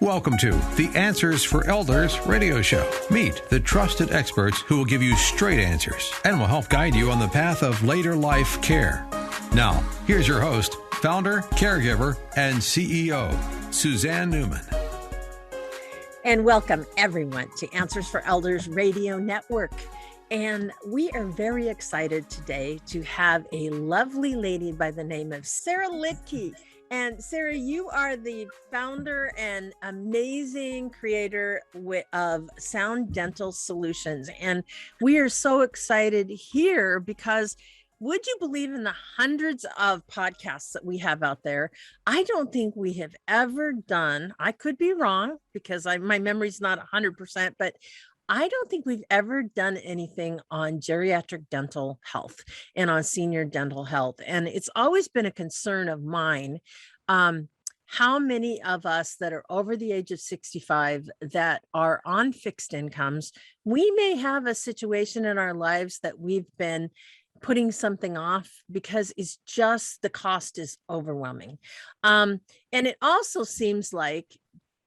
Welcome to the Answers for Elders radio show. Meet the trusted experts who will give you straight answers and will help guide you on the path of later life care. Now, here's your host, founder, caregiver, and CEO, Suzanne Newman. And welcome everyone to Answers for Elders Radio Network. And we are very excited today to have a lovely lady by the name of Sarah Luetke. And Sarah, you are the founder and amazing creator of Sound Dental Solutions. And we are so excited here because would you believe in the hundreds of podcasts that we have out there? I don't think we have ever done, I could be wrong because my memory's not 100%, but I don't think we've ever done anything on geriatric dental health and on senior dental health. And it's always been a concern of mine, how many of us that are over the age of 65 that are on fixed incomes, we may have a situation in our lives that we've been putting something off because it's just the cost is overwhelming. And it also seems like,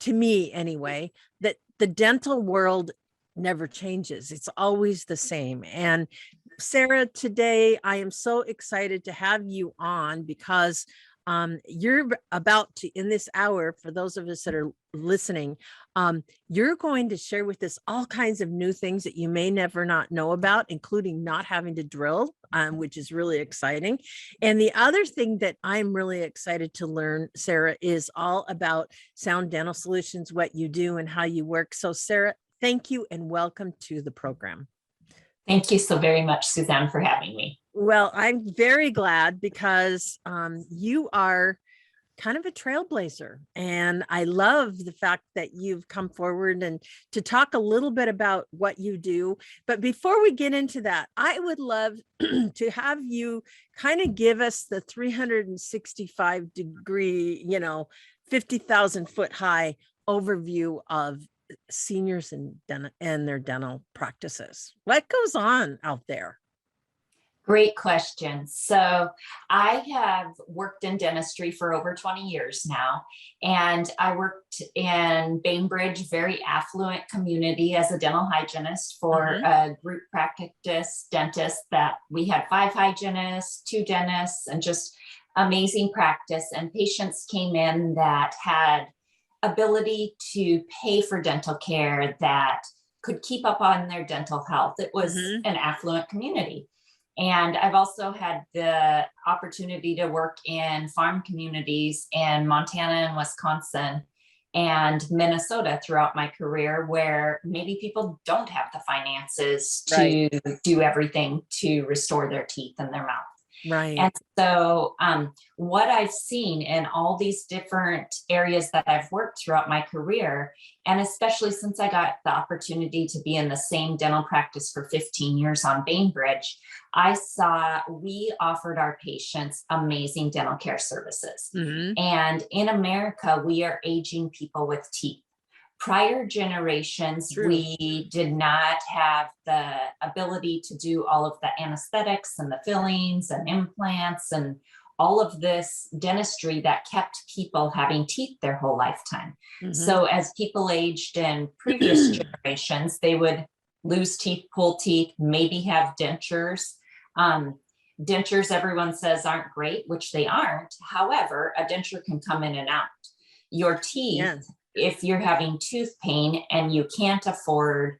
to me anyway, that the dental world never changes. It's always the same. And Sarah, today I am so excited to have you on because you're about to, in this hour, for those of us that are listening, you're going to share with us all kinds of new things that you may never not know about, including not having to drill, which is really exciting. And the other thing that I'm really excited to learn, Sarah, is all about Sound Dental Solutions, what you do and how you work. So Sarah, thank you and welcome to the program. Thank you so very much, Suzanne, for having me. Well, I'm very glad because you are kind of a trailblazer. And I love the fact that you've come forward and to talk a little bit about what you do. But before we get into that, I would love to have you kind of give us the 365 degree, 50,000 foot high overview of seniors and their dental practices. What goes on out there? Great question. So I have worked in dentistry for over 20 years now, and I worked in Bainbridge, very affluent community as a dental hygienist for a group practice dentist that we had 5 hygienists, 2 dentists, and just amazing practice. And patients came in that had ability to pay for dental care that could keep up on their dental health. It was an affluent community. And I've also had the opportunity to work in farm communities in Montana and Wisconsin and Minnesota throughout my career, where maybe people don't have the finances to do everything to restore their teeth and their mouth. Right. And so what I've seen in all these different areas that I've worked throughout my career, and especially since I got the opportunity to be in the same dental practice for 15 years on Bainbridge, I saw we offered our patients amazing dental care services. And in America, we are aging people with teeth. Prior generations, we did not have the ability to do all of the anesthetics and the fillings and implants and all of this dentistry that kept people having teeth their whole lifetime. So as people aged in previous generations, they would lose teeth, pull teeth, maybe have dentures. Dentures, everyone says, aren't great, which they aren't. However, a denture can come in and out. Your teeth, if you're having tooth pain and you can't afford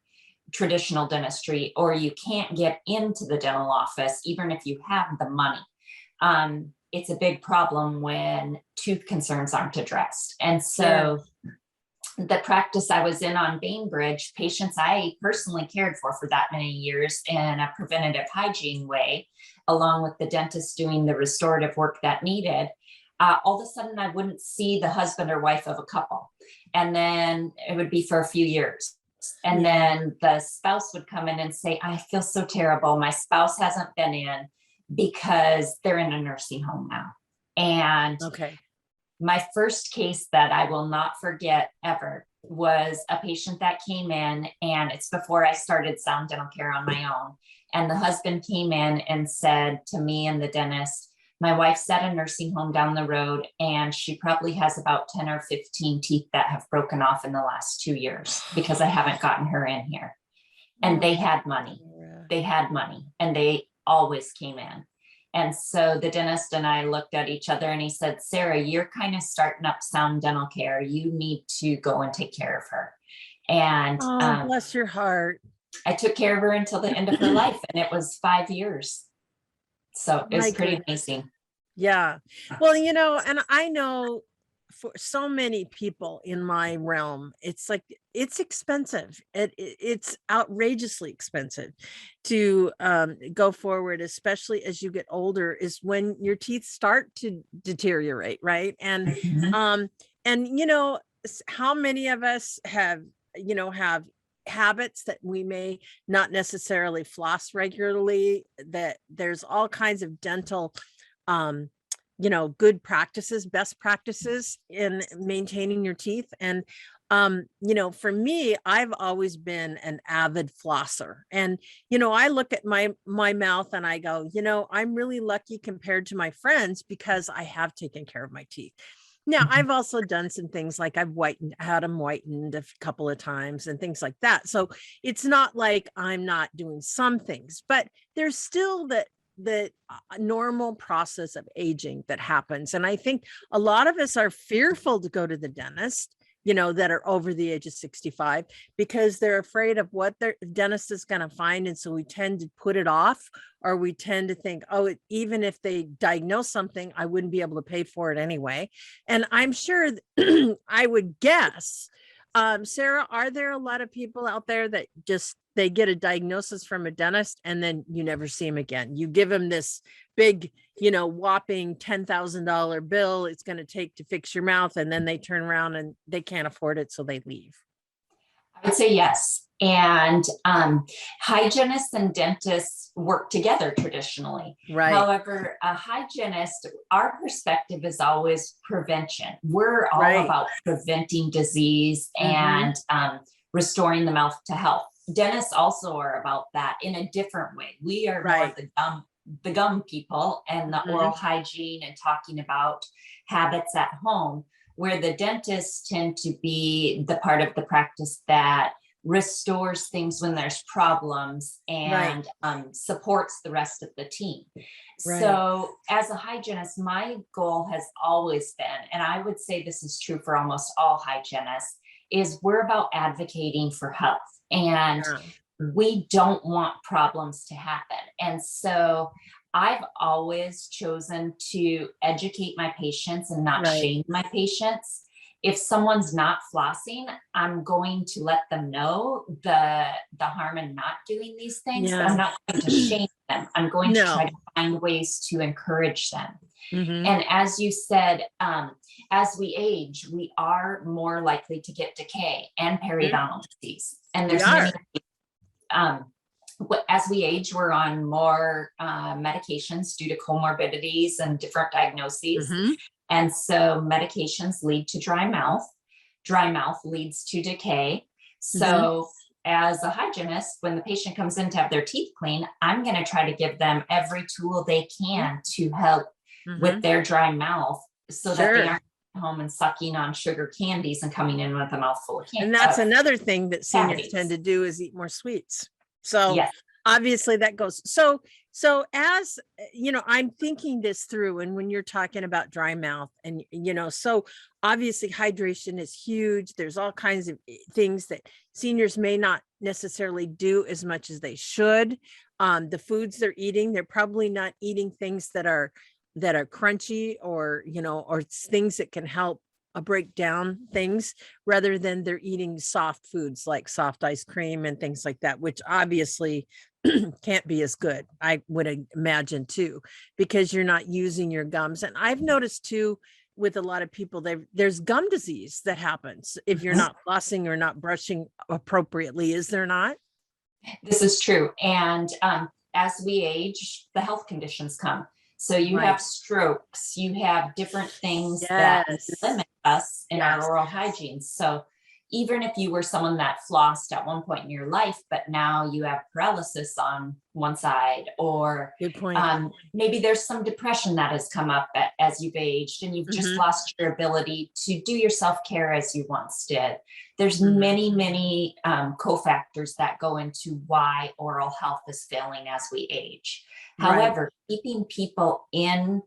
traditional dentistry, or you can't get into the dental office, even if you have the money, it's a big problem when tooth concerns aren't addressed. And so the practice I was in on Bainbridge, patients I personally cared for that many years in a preventative hygiene way, along with the dentist doing the restorative work that needed, all of a sudden I wouldn't see the husband or wife of a couple. And then it would be for a few years. And then the spouse would come in and say, I feel so terrible. My spouse hasn't been in because they're in a nursing home now. And my first case that I will not forget ever was a patient that came in, and it's before I started Sound Dental Care on my own. And the husband came in and said to me and the dentist, My wife's at a nursing home down the road, and she probably has about 10 or 15 teeth that have broken off in the last 2 years because I haven't gotten her in here. And they had money. They had money, and they always came in. And so the dentist and I looked at each other, and he said, Sarah, you're kind of starting up Sound Dental Care. You need to go and take care of her. And bless your heart. I took care of her until the end of her life, and it was 5 years. So it was pretty amazing. Yeah. Well, and I know for so many people in my realm, it's like, it's expensive. It's outrageously expensive to go forward, especially as you get older, is when your teeth start to deteriorate. Right. And, how many of us have habits that we may not necessarily floss regularly, that there's all kinds of dental good practices, best practices in maintaining your teeth. And for me, I've always been an avid flosser, and I look at my mouth and I go, I'm really lucky compared to my friends because I have taken care of my teeth. Now, I've also done some things like I've had them whitened a couple of times and things like that. So it's not like I'm not doing some things, but there's still the normal process of aging that happens. And I think a lot of us are fearful to go to the dentist, that are over the age of 65, because they're afraid of what their dentist is going to find. And so we tend to put it off, or we tend to think, even if they diagnose something, I wouldn't be able to pay for it anyway. And I'm sure I would guess, Sarah, are there a lot of people out there that just, they get a diagnosis from a dentist and then you never see them again? You give them this big, whopping $10,000 bill it's going to take to fix your mouth, and then they turn around and they can't afford it, so they leave. I would say yes. And hygienists and dentists work together traditionally. Right. However, a hygienist, our perspective is always prevention. We're all about preventing disease and restoring the mouth to health. Dentists also are about that in a different way. We are more of the gum people and the oral hygiene and talking about habits at home, where the dentists tend to be the part of the practice that restores things when there's problems and supports the rest of the team. So as a hygienist, my goal has always been, and I would say this is true for almost all hygienists, is we're about advocating for health. And we don't want problems to happen. And so I've always chosen to educate my patients and not shame my patients. If someone's not flossing, I'm going to let them know the harm in not doing these things. But I'm not going to shame them. I'm going to try to find ways to encourage them. And as you said, as we age, we are more likely to get decay and periodontal disease. And there's many, as we age, we're on more medications due to comorbidities and different diagnoses. And so medications lead to dry mouth. Dry mouth leads to decay. So as a hygienist, when the patient comes in to have their teeth cleaned, I'm going to try to give them every tool they can to help with their dry mouth, so that they aren't home and sucking on sugar candies and coming in with a mouthful of candy. And that's another thing that seniors tend to do, is eat more sweets. So obviously that goes. So as I'm thinking this through, and when you're talking about dry mouth, and so obviously hydration is huge. There's all kinds of things that seniors may not necessarily do as much as they should. The foods they're eating, they're probably not eating things that are crunchy, or or things that can help break down things, rather than they're eating soft foods like soft ice cream and things like that, which obviously can't be as good, I would imagine too, because you're not using your gums. And I've noticed too, with a lot of people, there's gum disease that happens if you're not flossing or not brushing appropriately. Is there not? This is true. And as we age, the health conditions come. So you have strokes, you have different things that limit us in our oral hygiene. So, even if you were someone that flossed at one point in your life, but now you have paralysis on one side, or good point. Maybe there's some depression that has come up as you've aged and you've just lost your ability to do your self-care as you once did. There's many, many cofactors that go into why oral health is failing as we age. However, keeping people in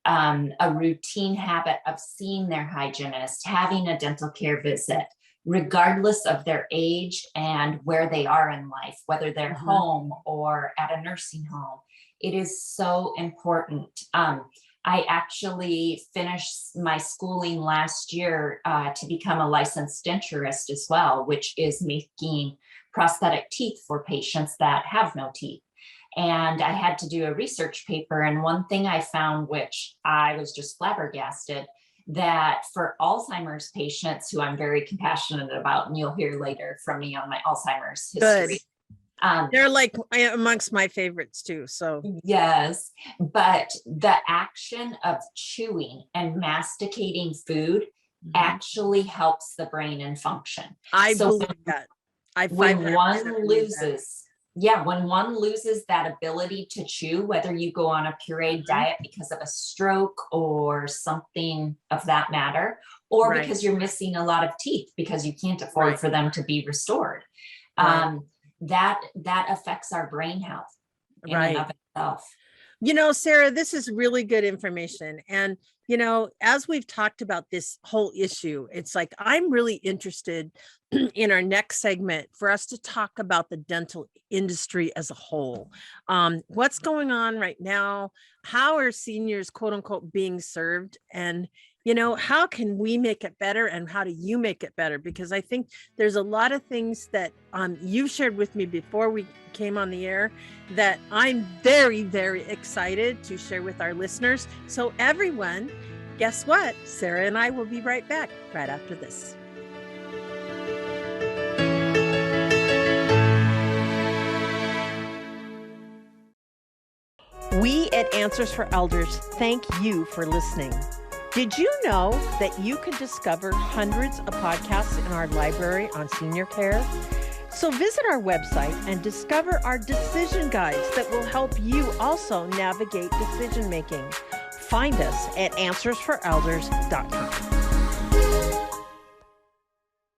a routine habit of seeing their hygienist, having a dental care visit, regardless of their age and where they are in life, whether they're home or at a nursing home, it is so important. I actually finished my schooling last year to become a licensed denturist as well, which is making prosthetic teeth for patients that have no teeth. And I had to do a research paper. And one thing I found, which I was just flabbergasted, that for Alzheimer's patients, who I'm very compassionate about, and you'll hear later from me on my Alzheimer's history. They're like amongst my favorites too. So yes, but the action of chewing and masticating food actually helps the brain and function. I believe that. When one loses that ability to chew, whether you go on a pureed diet because of a stroke or something of that matter, or because you're missing a lot of teeth because you can't afford for them to be restored, that affects our brain health in and of itself. You know, Sarah, this is really good information. And, you know, as we've talked about this whole issue, it's like, I'm really interested in our next segment for us to talk about the dental industry as a whole. What's going on right now? How are seniors, quote unquote, being served? And, you know, how can we make it better, and how do you make it better? Because I think there's a lot of things that you shared with me before we came on the air that I'm very, very excited to share with our listeners. So everyone, guess what? Sarah and I will be right back right after this. We at Answers for Elders thank you for listening. Did you know that you can discover hundreds of podcasts in our library on senior care? So visit our website and discover our decision guides that will help you also navigate decision making. Find us at answersforelders.com.